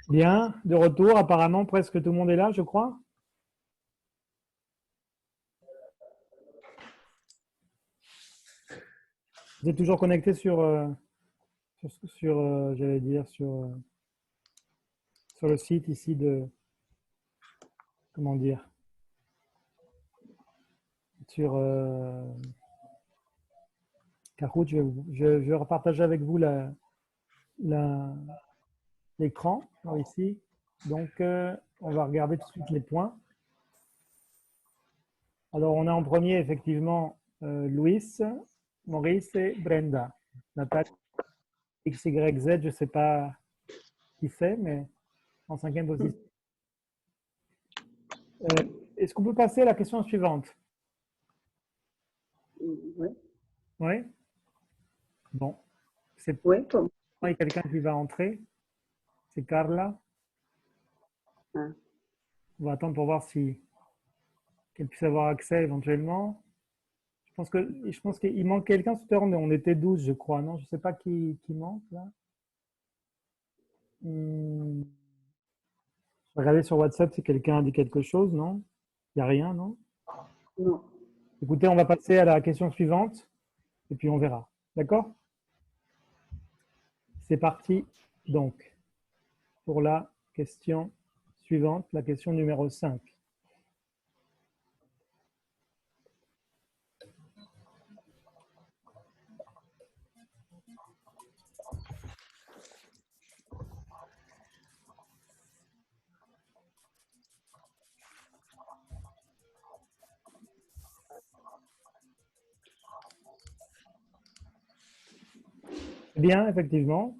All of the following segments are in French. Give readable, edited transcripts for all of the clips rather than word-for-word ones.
Bien, de retour. Apparemment, presque tout le monde est là, je crois. Vous êtes toujours connecté j'allais dire, sur le site ici de, comment dire, sur Kahoot. Je vais repartager avec vous la- l'écran, alors ici. Donc, on va regarder tout de suite les points. Alors, on a en premier, effectivement, Luis, Maurice et Brenda. Nathalie, XYZ, je ne sais pas qui c'est, mais en cinquième position. Euh, Est-ce qu'on peut passer à la question suivante? Oui, Oui. Bon. C'est oui, comme. il y a quelqu'un qui va entrer. C'est Carla. Ah, On va attendre pour voir si qu'elle puisse avoir accès éventuellement. Je pense qu'il manque quelqu'un tout à l'heure. On était 12, je crois. Non, je ne sais pas qui manque là. Je vais regarder sur WhatsApp si quelqu'un a dit quelque chose. Non? Il n'y a rien, non? non. Écoutez, on va passer à la question suivante et puis on verra. D'accord? C'est parti. Donc, pour la question suivante, la question numéro 5. Bien, effectivement.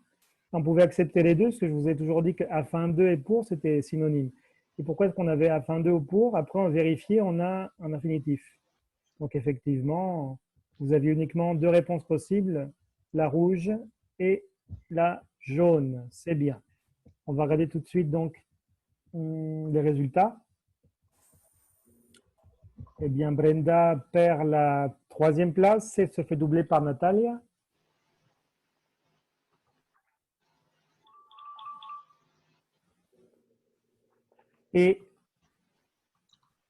On pouvait accepter les deux, parce que je vous ai toujours dit qu'afin de et pour, c'était synonyme. Et pourquoi est-ce qu'on avait afin de ou pour? Après, on vérifiait, on a un infinitif. Donc, effectivement, vous aviez uniquement deux réponses possibles, la rouge et la jaune. C'est bien. On va regarder tout de suite donc les résultats. Eh bien, Brenda perd la troisième place et se fait doubler par Natalia. Et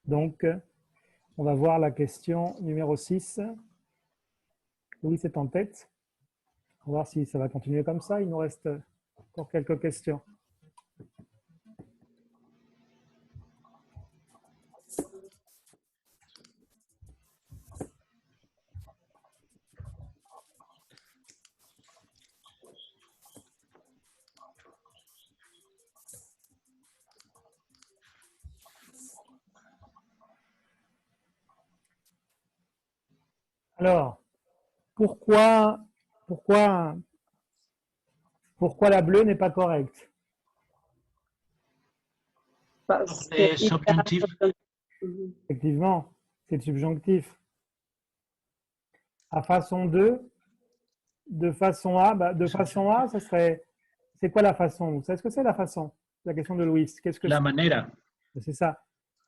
donc, on va voir la question numéro 6. Oui, c'est en tête. On va voir si ça va continuer comme ça. Il nous reste encore quelques questions. Alors, pourquoi, pourquoi, pourquoi la bleue n'est pas correcte? Parce que Les subjonctifs. Effectivement, c'est le subjonctif. À façon de façon A, de façon A, ça serait. C'est quoi la façon? Vous savez ce que c'est la façon? La question de Louis. Qu'est-ce que La c'est? manera. C'est ça.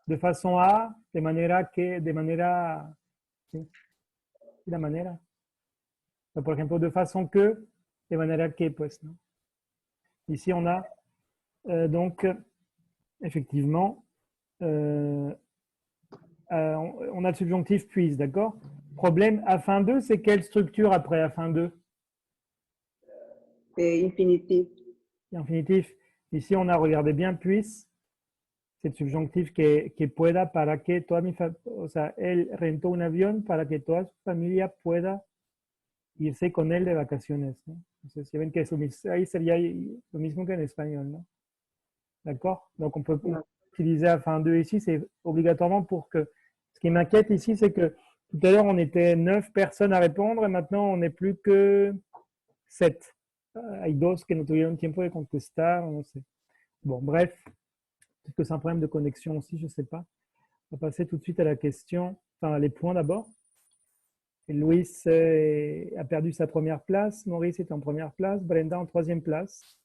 De façon A, de manera. ¿Sí? La manera. Por ejemplo, de façon que, de manera que, pues, ¿no? Ici, on a donc, effectivement, euh, on a le subjonctif puis, d'accord? Problème, afin de, c'est quelle structure après afin de? infinitif. Infinitif. Ici, on a, regardé bien, puis, c'est le subjonctif que pueda para que toda mi familia, o sea, él rentó un avión para que toda su familia pueda irse con él de vacaciones, ¿no? Entonces, si ven que eso, ahí sería lo mismo que en espagnol, ¿no? D'accord? Donc, on peut utiliser afin de ici, c'est obligatoirement pour que. Ce qui m'inquiète ici, c'est que tout à l'heure, on était 9 personnes à répondre et maintenant, on n'est plus que 7. Hay dos que no tuvieron tiempo de contestar, no sé. Bon, bref, peut-être que c'est un problème de connexion aussi, je ne sais pas. On va passer tout de suite à la question, enfin, les points d'abord. Louis a perdu sa première place, Maurice est en première place, Brenda en troisième place,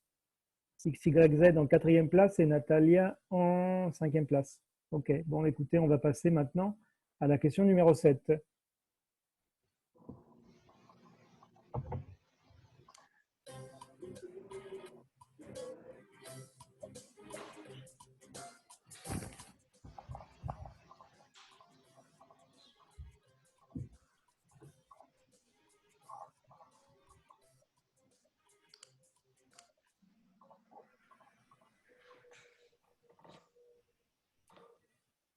XYZ en quatrième place et Natalia en cinquième place. Ok, bon écoutez, on va passer maintenant à la question numéro 7.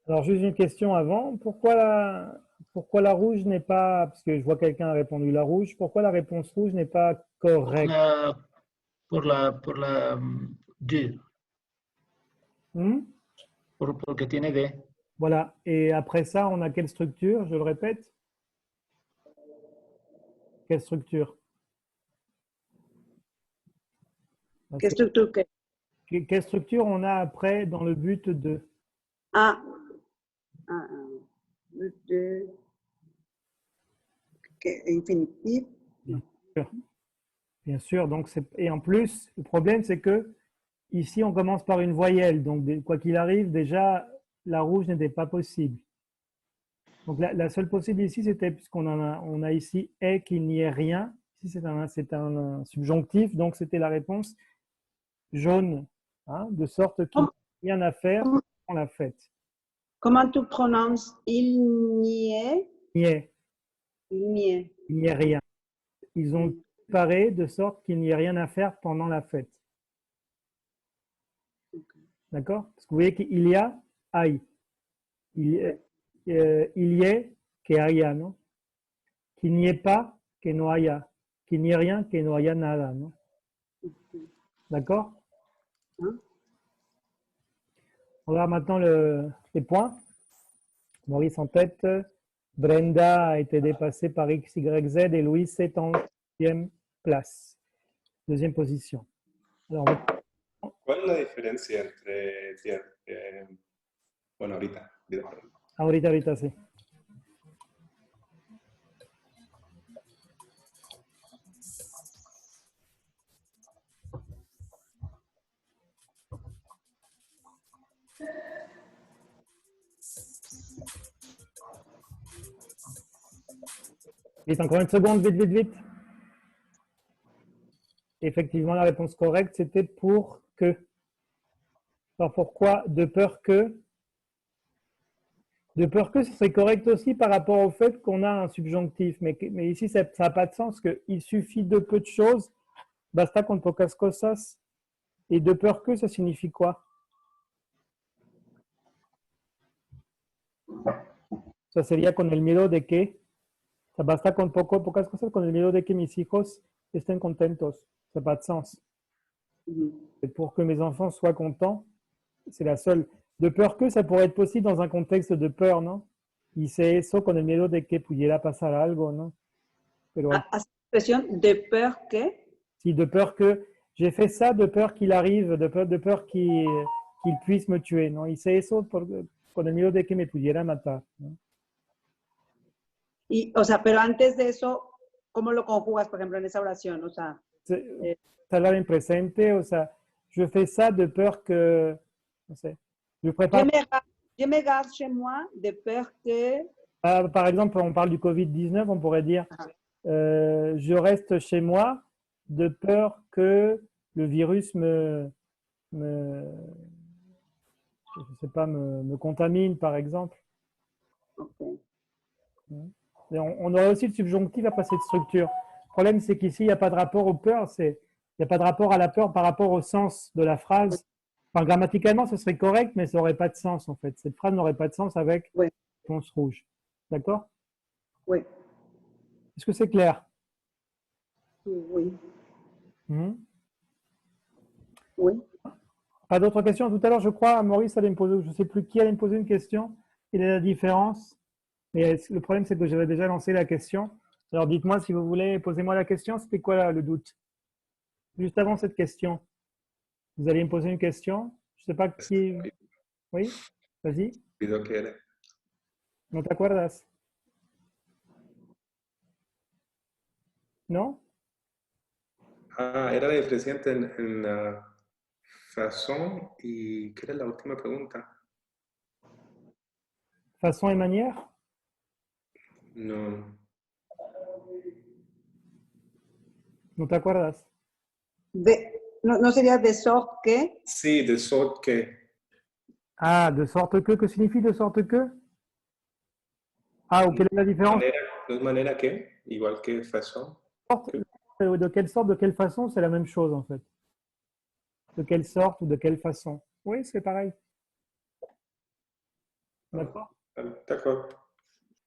Alors, juste une question avant. Pourquoi la rouge n'est pas, parce que je vois quelqu'un a répondu la rouge, pourquoi la réponse rouge n'est pas correcte? Por la D, Hmm. porque tiene D. Voilà. Et après ça, on a quelle structure? Je le répète. Quelle structure? ¿Qué estructura qué? Quelle structure on a après dans le but de? Ah, ah, de, infinitif. Bien sûr. Bien sûr. Donc et en plus, le problème, c'est que ici, on commence par une voyelle. Donc, quoi qu'il arrive, déjà, la rouge n'était pas possible. Donc, la seule possible ici, c'était, puisqu'on on a ici « est » qu'il n'y ait rien. Ici, c'est un subjonctif. Donc, c'était la réponse jaune. Hein, de sorte qu'il n'y a rien à faire dans la fête. Comment tu prononces il n'y est? Il n'y est. Il n'y est. Il n'y a rien. Ils ont préparé de sorte qu'il n'y ait rien à faire pendant la fête. D'accord? Parce que vous voyez qu'il y a, hay. Il y ait, que haya, ¿no? Qu'il n'y ait pas, que no haya. Qu'il n'y ait rien, que no haya nada, ¿no? D'accord? On va maintenant les points. Maurice en tête. Brenda a été dépassée par X, Y, Z et Louis est en deuxième place. Deuxième position. Alors, ¿Cuál es la diferencia entre bueno, ahorita, perdón. ahorita, sí. Vite, encore une seconde, vite. Effectivement, la réponse correcte, c'était pour que. Alors pourquoi de peur que? De peur que ce serait correct aussi par rapport au fait qu'on a un subjonctif. Mais ici, ça n'a pas de sens, qu'il suffit de peu de choses. Basta con pocas cosas. Et de peur que, ça signifie quoi? Ça sería con el miedo de que. Ça basta con pocas cosas, con el miedo de que mis hijos estén contentos. Ça n'a pas de sens. Et pour que mes enfants soient contents, c'est la seule. De peur que, ça pourrait être possible dans un contexte de peur, ¿no? Hice eso con el miedo de que pudiera pasar algo, ¿no? Pero, expresión de peur que. Si, de peur que. J'ai fait ça de peur qu'il arrive, de peur qu'il puisse me tuer, ¿no? Hice eso con el miedo de que me pudiera matar, ¿no? Y, o sea, pero antes de eso, ¿cómo lo conjugas, por ejemplo, en esa oración? O sea, hablar en presente, o sea, je fais ça de peur que, no sé, je prépare. Je me garde chez moi de peur que. Par exemple, on parle du Covid-19, on pourrait dire je reste chez moi de peur que le virus me contamine, par exemple. Okay. Et on aurait aussi le subjonctif après cette structure. Le problème, c'est qu'ici, il n'y a pas de rapport aux peurs, il n'y a pas de rapport à la peur par rapport au sens de la phrase. Enfin, grammaticalement, ce serait correct, mais ça n'aurait pas de sens, en fait. Cette phrase n'aurait pas de sens avec réponse rouge. D'accord? Oui. Est-ce que c'est clair? Oui. Oui. Pas d'autres questions? Tout à l'heure, je crois, Maurice allait me poser, je ne sais plus qui allait me poser une question. Quelle est la différence? Mais le problème, c'est que j'avais déjà lancé la question. Alors, dites-moi si vous voulez, posez-moi la question. C'était quoi le doute? Juste avant cette question, vous alliez me poser une question. Je ne sais pas qui. Oui, vas-y. ¿No te acuerdas? ¿No? Ah, era la diferencia en la façon y ¿qué era la última pregunta? Façon et manière? No. ¿No te acuerdas? ¿No sería de sorte que? Sí, de sorte que. Ah, de sorte que signifie de sorte que? Ah, quelle est la différence? De manera que, igual que façon. De quelle sorte, de quelle façon, c'est la même chose en fait. De quelle sorte ou de quelle façon? Oui, c'est pareil. D'accord? D'accord.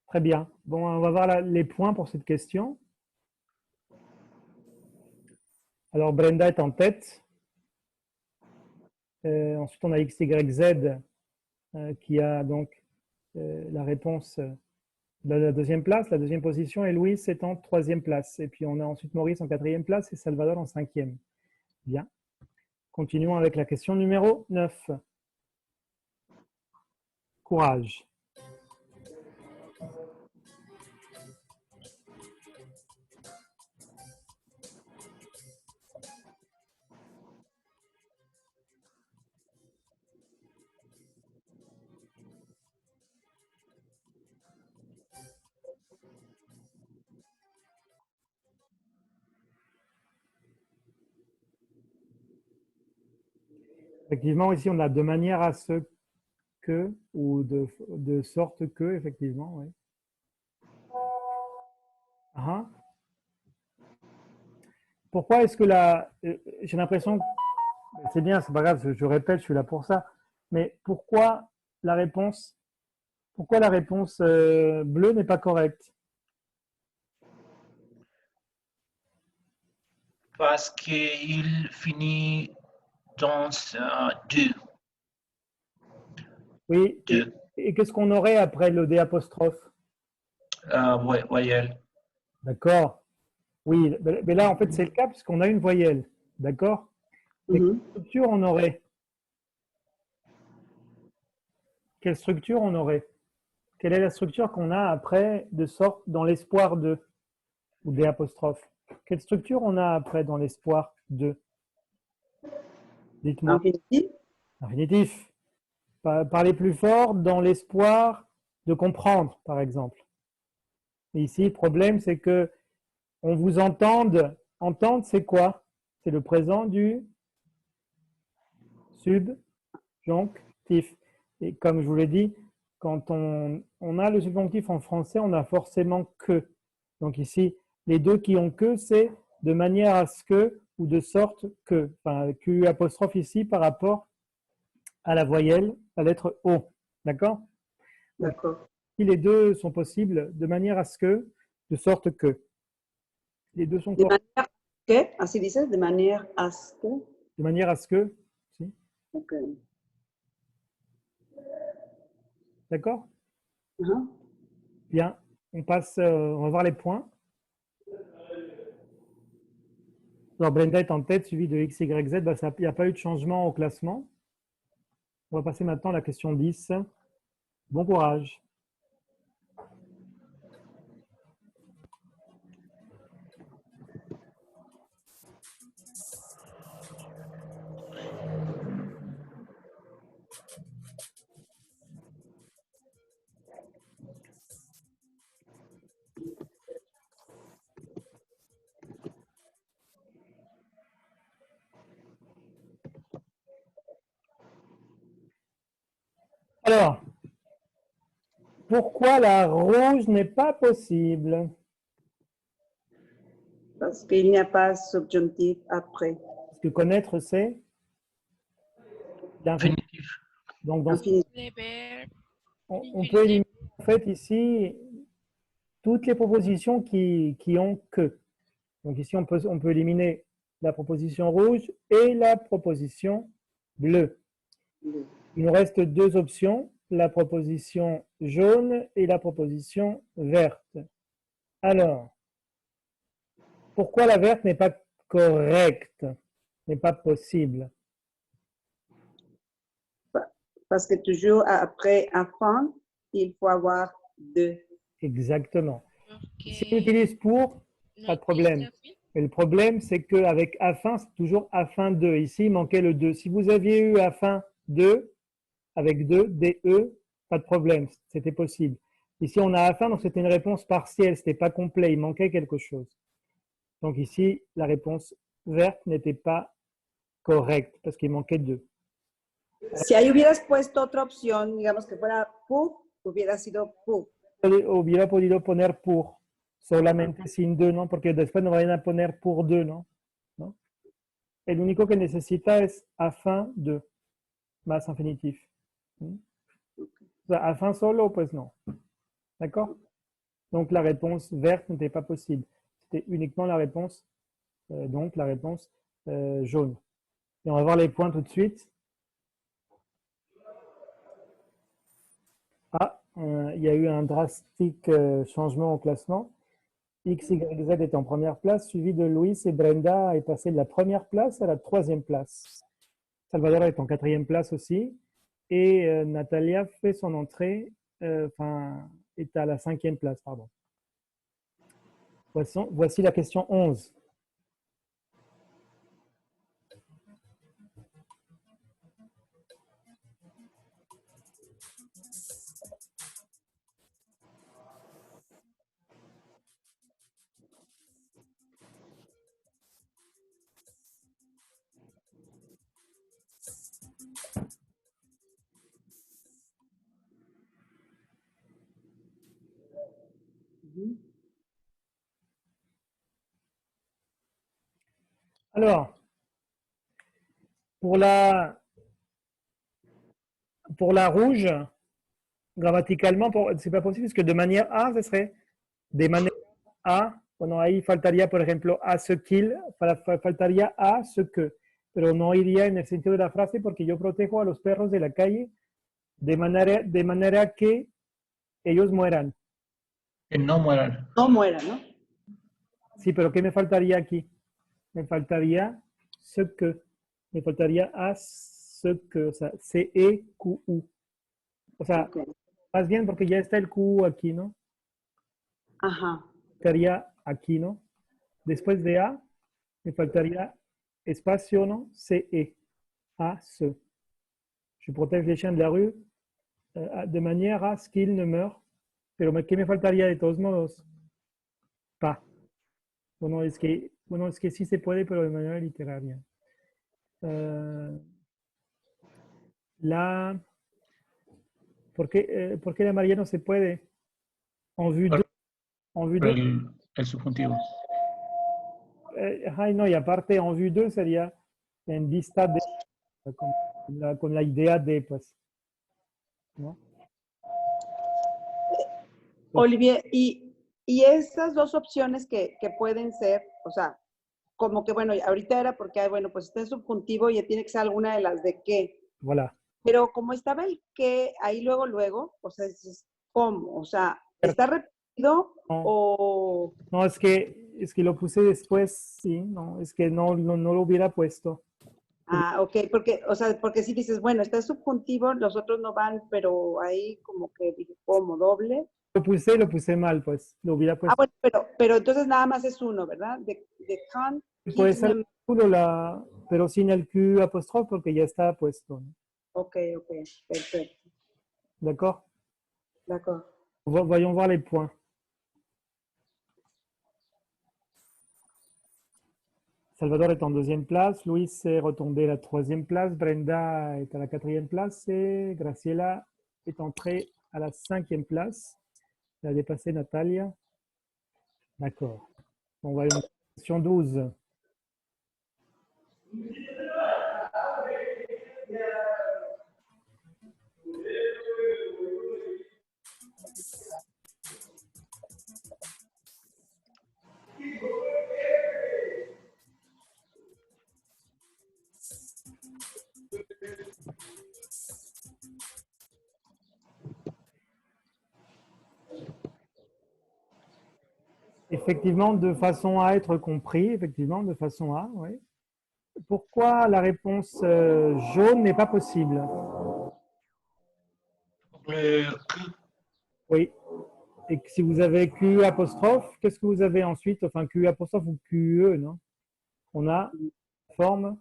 Très bien. Bon, on va voir les points pour cette question. Alors, Brenda est en tête. Ensuite, on a X, Y, Z qui a donc la réponse de la deuxième place, la deuxième position, et Louis est en troisième place. Et puis, on a ensuite Maurice en quatrième place et Salvador en cinquième. Bien. Continuons avec la question numéro 9. Courage. Effectivement, ici, on a de manière à ce que, ou de sorte que, effectivement, oui. Ah. Pourquoi est-ce que j'ai l'impression, c'est bien, c'est pas grave, je répète, je suis là pour ça, mais pourquoi la réponse bleue n'est pas correcte? Parce qu'il finit dans deux. Oui, Deux. et qu'est-ce qu'on aurait après le D apostrophe? Voyelle. D'accord. Oui, mais là, en fait, c'est le cas puisqu'on a une voyelle. D'accord? Mais quelle structure on aurait? Quelle structure on aurait? Quelle est la structure qu'on a après de sorte dans l'espoir de ou des apostrophes? Quelle structure on a après dans l'espoir de? Dites-moi. Infinitif. Infinitif. Parlez plus fort dans l'espoir de comprendre, par exemple. Et ici, le problème, c'est que on vous entende. Entendre, c'est quoi? C'est le présent du subjonctif. Et comme je vous l'ai dit, quand on a le subjonctif en français, on a forcément que. Donc ici, les deux qui ont que, c'est de manière à ce que ou de sorte que. Enfin, Q apostrophe ici par rapport à la voyelle, la lettre O. D'accord? D'accord. Si les deux sont possibles, de manière à ce que, de sorte que. Les deux sont De corrects. manière que, así dices, de manière à ce que. De manière à ce que. Si. Ok. D'accord? Ajá. Bien. On passe, on va voir les points. Alors, Brenda est en tête, suivi de X, Y, Z. Il n'y a pas eu de changement au classement. On va passer maintenant à la question 10. Bon courage. Alors, pourquoi la rouge n'est pas possible? Parce qu'il n'y a pas subjonctif après. Parce que connaître, c'est l'infinitif. Infinitif. Donc, dans Infinitif. Les verbes. on peut éliminer en fait ici toutes les propositions qui ont que. Donc ici, on peut éliminer la proposition rouge et la proposition bleue. Il nous reste deux options, la proposition jaune et la proposition verte. Alors, pourquoi la verte n'est pas correcte, n'est pas possible? Parce que toujours après avant, il faut avoir deux. Exactement. Ok. Si on utilise pour, pas de problème. Mais le problème, c'est qu'avec afin, c'est toujours afin de. Ici, il manquait le 2. Si vous aviez eu afin de, avec 2, DE, pas de problème, c'était possible. Ici, on a afin, donc c'était une réponse partielle, ce n'était pas complet, il manquait quelque chose. Donc ici, la réponse verte n'était pas correcte parce qu'il manquait 2. Si ahí hubieras puesto otra opción, digamos que fuera pu, hubiera sido pu. Hubiera podido poner pour, solamente sin 2, ¿no? Porque después nos vayan a poner pour 2, ¿no? ¿No? El único que necesita es afin de, más infinitif. O sea, à fin solo, pues non. D'accord? Donc la réponse verte n'était pas possible. C'était uniquement la réponse, jaune. Et on va voir les points tout de suite. Ah, il y a eu un drastique changement au classement. X, Y, Z est en première place, suivi de Luis et Brenda est passé de la première place à la troisième place. Salvador est en quatrième place aussi. Et Natalia fait son entrée, est à la cinquième place, pardon. Voici la question 11. Alors, pour la rouge, grammaticalement, c'est pas possible, parce que de manière A, ce serait de manera A. Bueno, ahí faltaría, por ejemplo, a ce qu'il, faltaría a ce que, pero no iría en el sentido de la frase porque yo protejo a los perros de la calle de manera que ellos mueran. Que no mueran. No muera, ¿no? Sí, pero ¿qué me faltaría aquí? Me faltaría ce que. Me faltaría a ce que, o sea, C-E-Q-U. O sea, Ok. más bien porque ya está el Q aquí, ¿no? Ajá. Faltaría aquí, ¿no? Después de A, me faltaría espacio, ¿no? C-E. A, ce. Je protège les chiens de la rue de manière à ce qu'ils ne meurent. Pero ¿qué me faltaría de todos modos? Pas. Bueno, es que sí se puede, pero de manera literaria. ¿Por qué la María no se puede? En vue de. En vue Por de. el subjuntivo. Ay, no, y aparte, en vue de sería en vista de. Con la idea de, pues. ¿No? Olivier, y esas dos opciones que pueden ser, o sea, como que, bueno, ahorita era porque, bueno, pues está en subjuntivo y tiene que ser alguna de las de qué. Voilà. Pero como estaba el qué ahí luego, o sea, es ¿cómo? O sea, ¿está repetido No. o...? No, es que lo puse después, sí, no, es que no lo hubiera puesto. Ah, ok, porque, o sea, porque si dices, bueno, está en subjuntivo, los otros no van, pero ahí como que dije, ¿cómo? ¿Doble? Lo puse mal, pues, lo hubiera Ah, puesto. bueno, pero entonces nada más es uno, ¿verdad? De can, Puede gives ser them... pero sin el Q apóstrofe porque ya está puesto. ¿No? Ok, perfecto, D'accord? d'accord. Voyons voir les points. Salvador est en deuxième place, Luis est retombé à la troisième place, Brenda est à la quatrième place et Graciela est entrée à la cinquième place. Elle a dépassé Natalia. D'accord. On va une question 12. Effectivement, de façon à être compris, effectivement, de façon à, oui. Pourquoi la réponse jaune n'est pas possible? Le Q. Oui. Et si vous avez Q apostrophe, qu'est-ce que vous avez ensuite? Enfin, Q apostrophe ou QE, non? On a une forme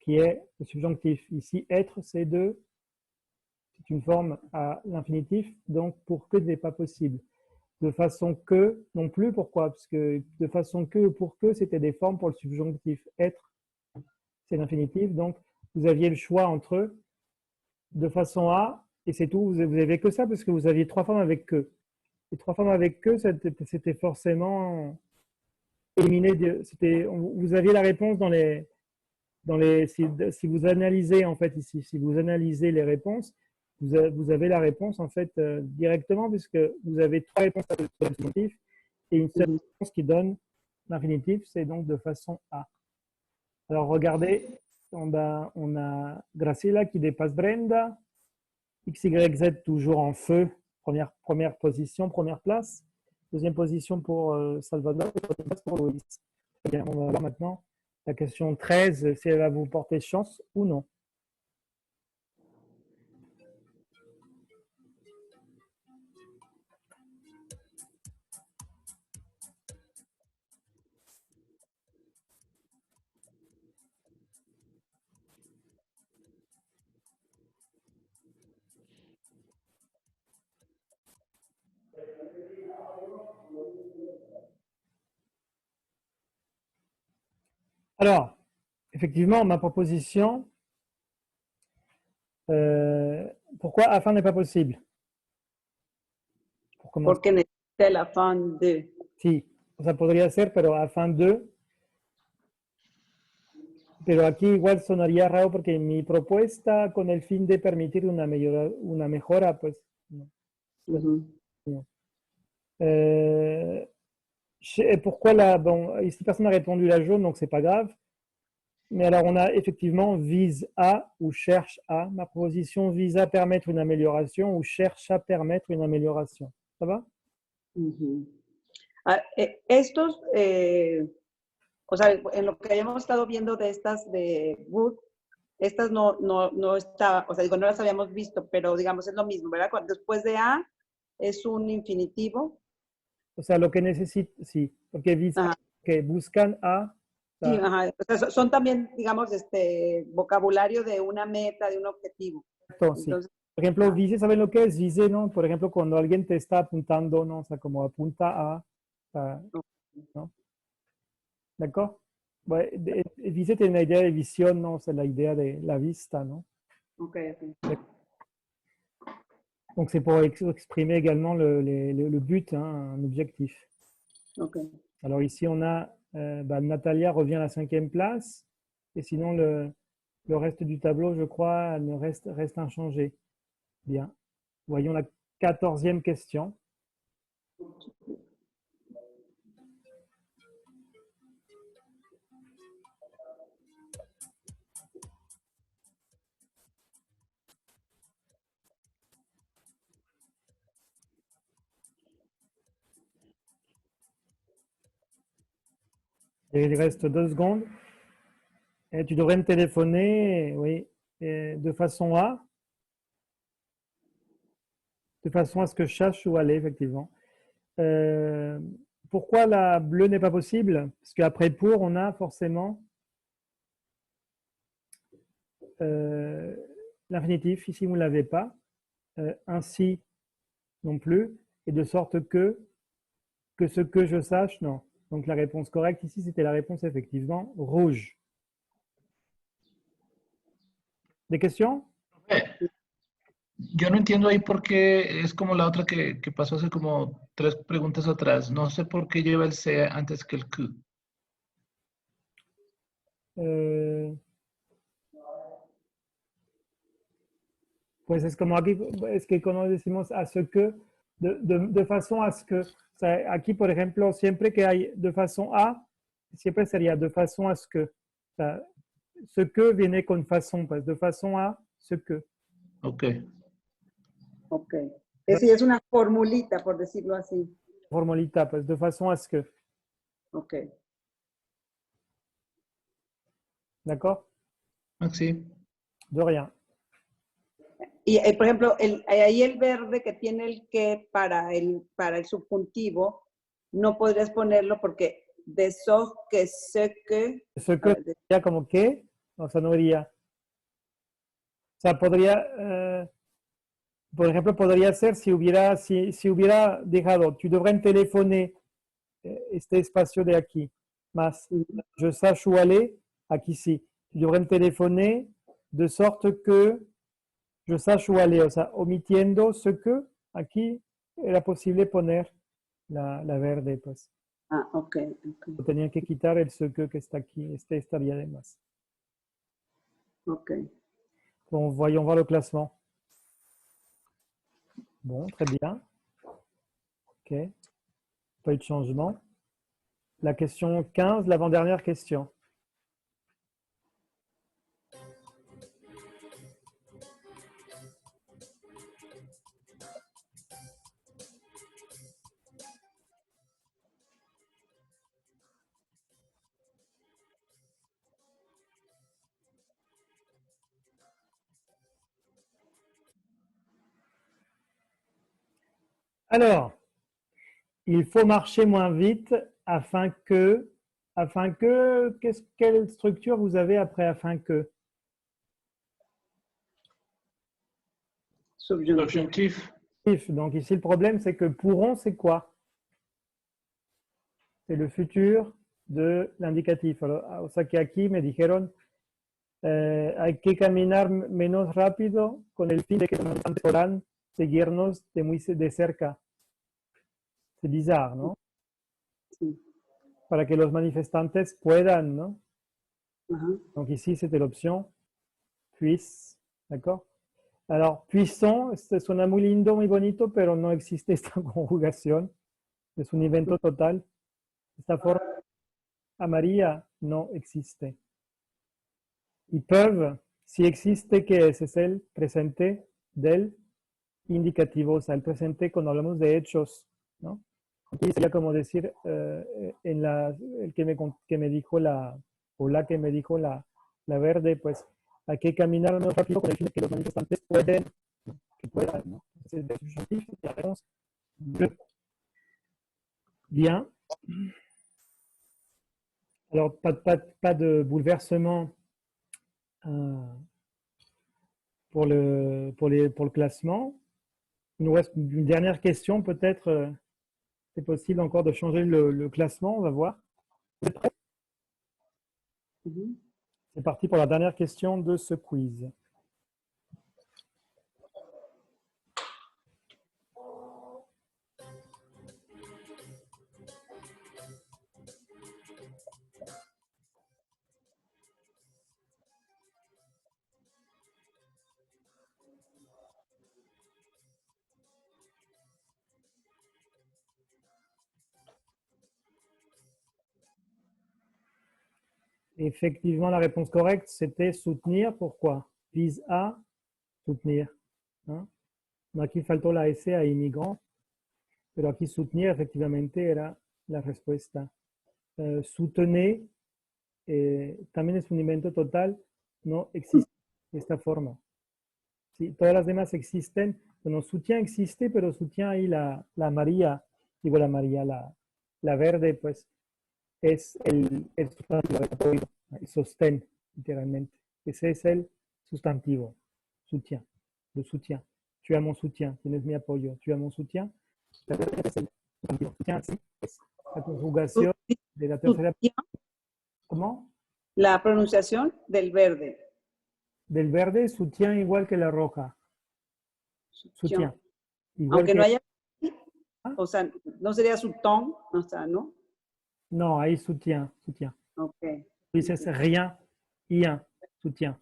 qui est le subjonctif. Ici, être, c'est une forme à l'infinitif, donc pour que n'est pas possible. De façon que, non plus, pourquoi? Parce que de façon que, pour que, c'était des formes pour le subjonctif. Être, c'est l'infinitif, donc vous aviez le choix entre eux, de façon à, et c'est tout, vous n'avez que ça, parce que vous aviez trois formes avec que. Les trois formes avec que, c'était forcément éliminé, vous aviez la réponse si vous analysez, en fait, ici, si vous analysez les réponses, vous avez la réponse en fait directement puisque vous avez 3 réponses à l'infinitif et une seule réponse qui donne l'infinitif, c'est donc de façon A. Alors regardez, on a Graciela qui dépasse Brenda, X, Y, Z toujours en feu, première position, première place, deuxième position pour Salvador et troisième place pour Louis. Bien, on va voir maintenant la question 13, si elle va vous porter chance ou non. Alors, effectivement, ma proposition, pourquoi afin n'est pas possible? Pour commencer. Porque necesita el afán de. Sí, o sea, podría ser, pero afán de. Pero aquí igual sonaría raro porque mi propuesta con el fin de permitir una mejora, pues no. No. Pourquoi bon, ici personne n'a répondu la jaune, donc c'est pas grave. Mais alors on a effectivement vise à ou cherche à. Ma proposition vise à permettre une amélioration ou cherche à permettre une amélioration. Ça va? Estos, o sea, en lo que hayamos estado viendo de estas de Wood, estas no está, o sea, digo, no las habíamos visto, pero digamos es lo mismo, ¿verdad? Después de A es un infinitivo. O sea, lo que necesita, sí, porque que buscan a. Sí, ajá. O sea, son también, digamos, vocabulario de una meta, de un objetivo. Entonces, sí. Por ejemplo, vice, ¿saben lo que es? Vice, ¿no? Por ejemplo, cuando alguien te está apuntando, ¿no? O sea, como apunta a, ¿no? ¿D'accord? Bueno, vice tiene una idea de visión, ¿no? O sea, la idea de la vista, ¿no? Ok. Donc, c'est pour exprimer également le but, hein, un objectif. Ok. Alors, ici, on a Natalia revient à la 5e place. Et sinon, le reste du tableau, je crois, reste inchangé. Bien. Voyons la 14e question. Et il reste 2 secondes. Et tu devrais me téléphoner, oui, de façon à ce que je sache où aller, effectivement. Pourquoi la bleue n'est pas possible? Parce qu'après pour, on a forcément l'infinitif. Ici, vous ne l'avez pas. Ainsi non plus. Et de sorte que ce que je sache, non. Donc la réponse correcte ici, c'était la réponse effectivement rouge. ¿Des questions? Yo no entiendo ahí por qué es como la otra que pasó hace como 3 preguntas atrás. No sé por qué lleva el C antes que el Q. Pues es como aquí, es que cuando decimos a ce que, de façon à ce que, o sea, aquí por ejemplo, siempre que hay de façon a, siempre sería de façon à ce que. O sea, ce que viene con façon, pues de façon à ce que. Ok. Ok. Es una formulita, por decirlo así. Formulita, pues de façon à ce que. Ok. D'accord? Sí. De rien. Y, por ejemplo, ahí el verde que tiene el que para el subjuntivo, no podrías ponerlo porque de so que sé que... Ce que sería como que, o sea, no iría. O sea, podría, por ejemplo, podría ser si hubiera dejado, tu devrais me téléphoner este espacio de aquí, más je sache où aller, aquí sí. Tu devrais me téléphoner de sorte que je sache où aller, o sea, omitiendo ce que, aquí era posible poner la verde, pues. Ah, ok. Tenía que quitar el ce que está aquí, estaría de más. Ok. Bon, voyons voir le classement. Bon, très bien. OK. Pas eu de changement. La question 15, l'avant-dernière question. Alors, il faut marcher moins vite quelle structure vous avez après afin que? Subjuntif. Donc ici, le problème, c'est que pourront, c'est quoi? C'est le futur de l'indicatif. O sea que aquí me dijeron, hay que caminar menos rápido con el fin de que los manifestantes podrán seguirnos de cerca. C'est bizarre, ¿no? Sí. Para que los manifestantes puedan, ¿no? Ajá. Donc ici, c'était l'option puisse, ¿d'accord? Alors, puissant, suena muy lindo, muy bonito, pero no existe esta conjugación. Es un invento total. Esta forma amarilla no existe. Y peuvent, si existe, que es el presente del indicativo, o sea, el presente cuando hablamos de hechos, ¿no? Aquí sería como decir, el que me dijo la verde, pues hay que caminar más rápido con el fin de que los manifestantes puedan, ¿no? Entonces, de subjuntif, la réponse bleue. Bien. Alors, pas de bouleversement pour le classement. Il nous reste une dernière question, peut-être. C'est possible encore de changer le classement, on va voir. Vous êtes prêts? C'est parti pour la dernière question de ce quiz. Effectivement, la réponse correcte, c'était soutenir. Pourquoi? Vise à soutenir. ¿No? Aquí faltó la S a inmigrant, pero aquí soutenir, efectivamente, era la respuesta. Soutenir también es un invento total, no existe de esta forma. Sí, todas las demás existen. Bueno, soutien existe, pero soutien ahí la amarilla, digo la amarilla, la verde, pues es el sustantivo de apoyo, el sostén, literalmente. Ese es el sustantivo, soutien, le soutien. Tu as mon soutien, tienes mi apoyo, tu as mon soutien. La verde es el sustantivo, soutien, sí, es la conjugación de la tercera. ¿Cómo? La pronunciación del verde. Del verde, soutien igual que la roja. Soutien. Igual aunque que... no haya, o sea, no sería subton, o sea, ¿no? No, ahí soutien, soutien. Ok. Dices rien, soutien.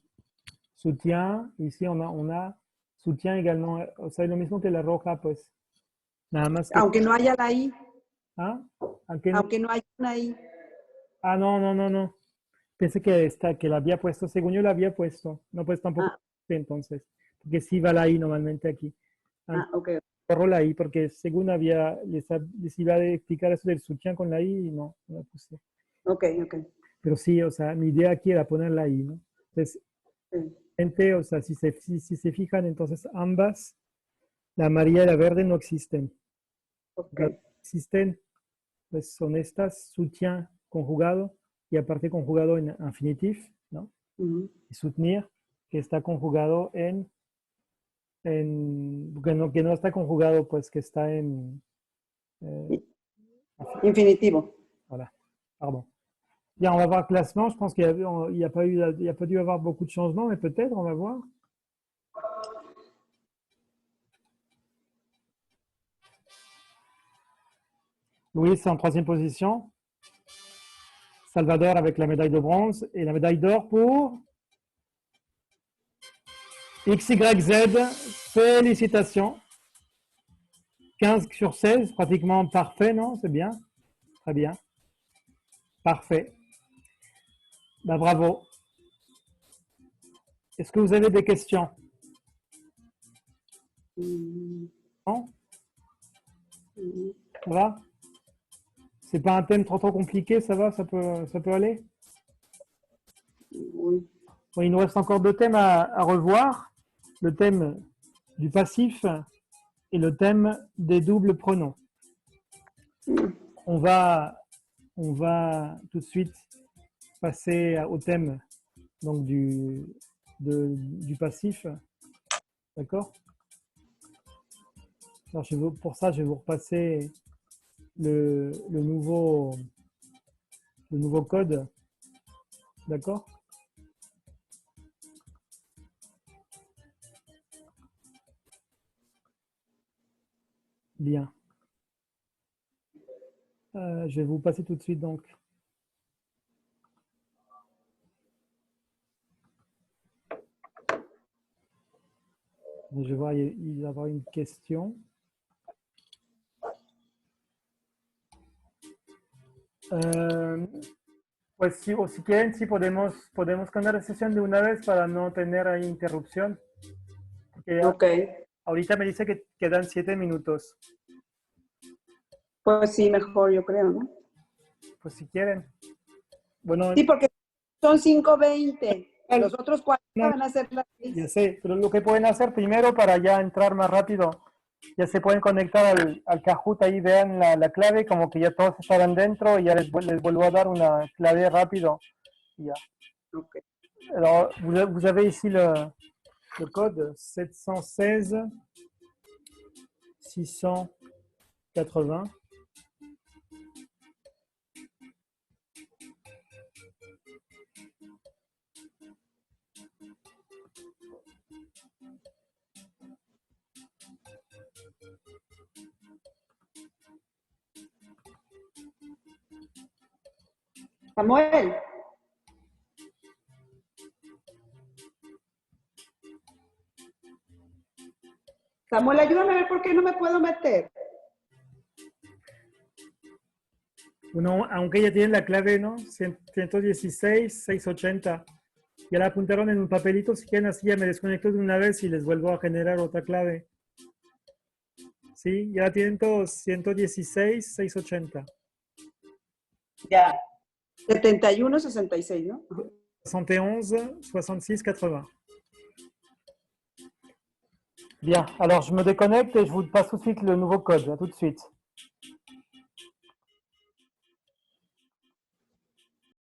Soutien, ici on a soutien également, o sea, es lo mismo que la roja, pues. Nada más que... Aunque no haya la I. ¿Ah? Aunque no haya una I. Ah, no. Pensé que la había puesto, según yo la había puesto. No, pues tampoco entonces. Porque sí va la I normalmente aquí. Ok. Borro la I porque según les iba a explicar eso del soutien con la I y no la puse. Ok. Pero sí, o sea, mi idea aquí era poner la I, ¿no? Entonces, gente, o sea, si se fijan, entonces ambas, la amarilla y la verde no existen. Okay. Existen, pues son estas, soutien conjugado y aparte conjugado en infinitif, ¿no? Y soutenir, que está conjugado en que no está conjugado, pues que está en... Infinitivo. Voilà, pardon. Bien, on va voir le classement. Je pense qu'il n'y a pas dû y avoir beaucoup de changements, mais peut-être, on va voir. Louis en 3e position. Salvador avec la médaille de bronze et la médaille d'or pour XYZ. Félicitations. 15 sur 16, pratiquement parfait, non? C'est bien. Très bien. Parfait. Bah, bravo. Est-ce que vous avez des questions? Non? Ça va? C'est pas un thème trop compliqué, ça va? Ça peut aller? Oui. Bon, il nous reste encore 2 thèmes à revoir. Le thème du passif et le thème des doubles pronoms. On va tout de suite passer au thème donc du passif. D'accord? Alors, pour ça, je vais vous repasser le nouveau code. D'accord? Bien. Je vais vous passer tout de suite donc. Je vois, il va y avoir une question. Pues sí, o si quieren, sí podemos cambiar la sesión de una vez para no tener ahí interrupción. Porque Ok. ahorita me dice que quedan 7 minutos. Pues sí, mejor yo creo, ¿no? Pues si quieren. Bueno, Sí, porque son 5:20. Al- Los otros 40 no, van a ser las ya 6. sé, pero lo que pueden hacer primero para ya entrar más rápido, ya se pueden conectar al Kahoot, ahí vean la clave, como que ya todos estarán dentro y ya les vuelvo a dar una clave rápido. Y ya. Ok. Alors, vous avez ici le code 716 680. Samuel. Samuel, ayúdame a ver por qué no me puedo meter. Bueno, aunque ya tienen la clave, ¿no? 116 680. Ya la apuntaron en un papelito, si quieren así ya me desconecto de una vez y les vuelvo a generar otra clave. ¿Sí? Ya la tienen todos, 116 680. Ya. 71 66, ¿no? 71 66 80. Bien, alors je me déconnecte et je vous passe tout de suite le nouveau code. À tout de suite.